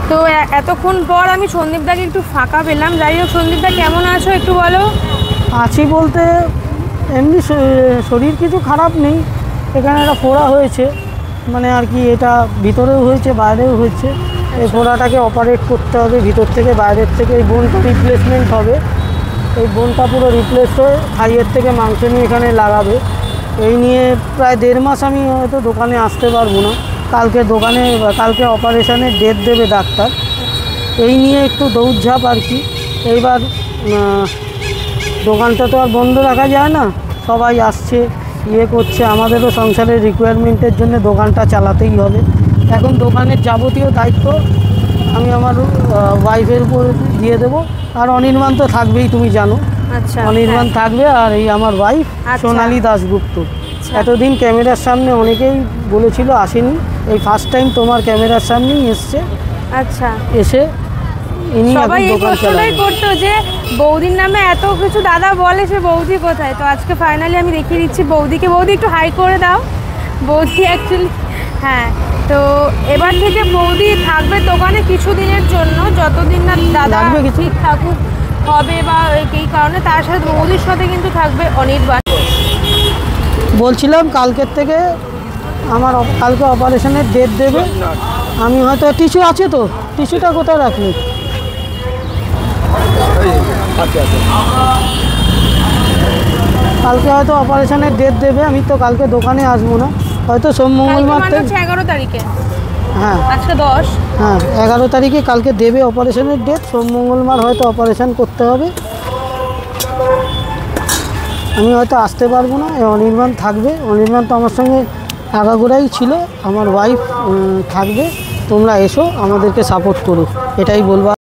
তো এতক্ষণ পর আমি সন্দীপদাকে একটু ফাঁকা পেলাম। যাই হোক, সন্দীপদা কেমন আছো একটু বলো। আছি বলতে এমনি শরীর কিছু খারাপ নেই। এখানে একটা ফোড়া হয়েছে, মানে আর কি এটা ভিতরেও হয়েছে বাইরেও হয়েছে। এই ফোড়াটাকে অপারেট করতে হবে ভিতর থেকে বাইরের থেকে। এই বোনটা রিপ্লেসমেন্ট হবে, এই বোনটা পুরো রিপ্লেস হয়ে থাইয়ের থেকে মাংস নিয়ে এখানে লাগাবে। এই নিয়ে প্রায় 1.5 মাস আমি হয়তো দোকানে আসতে পারবো না। কালকে অপারেশনের ডেট দেবে ডাক্তার। এই নিয়ে একটু দৌড়ঝাঁপ আর কি। এইবার দোকানটা তো আর বন্ধ রাখা যায় না, সবাই আসছে করছে, আমাদেরও সংসারের রিকোয়ারমেন্টের জন্য দোকানটা চালাতেই হবে। এখন দোকানের যাবতীয় দায়িত্ব আমি আমার ওয়াইফের উপর দিয়ে দেবো। আর অনির্বাণ তো থাকবেই, তুমি জানো। আচ্ছা, অনির্বাণ থাকবে, আর এই আমার ওয়াইফ সোনালী দাশগুপ্ত। এতদিন ক্যামেরার সামনে অনেকেই বলেছিল আসেনি, এই ফার্স্ট টাইম তোমার ক্যামেরার সামনেই এসছে। আচ্ছা, এসে সবাই এই প্রশ্নটাই করতো যে বৌদির নামে এত কিছু দাদা বলে, সে বৌদি কোথায়। তো আজকে ফাইনালি আমি দেখিয়ে দিচ্ছি বৌদিকে। বৌদি একটু হাই করে দাও। বৌদি অ্যাকচুয়ালি হ্যাঁ, তো এবার থেকে বৌদি থাকবে দোকানে কিছুদিনের জন্য, যতদিন না দাদা ঠিক থাকুক হবে বা এই কারণে। তার সাথে বৌদির সাথে কিন্তু থাকবে অনির্বাণ। বলছিলাম কালকের থেকে কালকে অপারেশনের ডেট দেবে। আমি হয়তো টিস্যু আছে, তো টিস্যুটা কোথায় রাখলি? কালকে হয়তো অপারেশনের ডেট দেবে। আমি তো কালকে দোকানে আসবো না, হয়তো সোম মঙ্গলবার থেকে। 11 তারিখে, হ্যাঁ আজকে 10, হ্যাঁ 11 তারিখে কালকে দেবে অপারেশনের ডেট। সোম মঙ্গলবার হয়তো অপারেশন করতে হবে। আমি হয়তো আসতে পারবো না, অনির্বাণ থাকবে। অনির্বাণ তো আমার সঙ্গে আগাগোড়াই ছিল। আমার ওয়াইফ থাকবে। তোমরা এসো, আমাদেরকে সাপোর্ট করো, এটাই বলবো।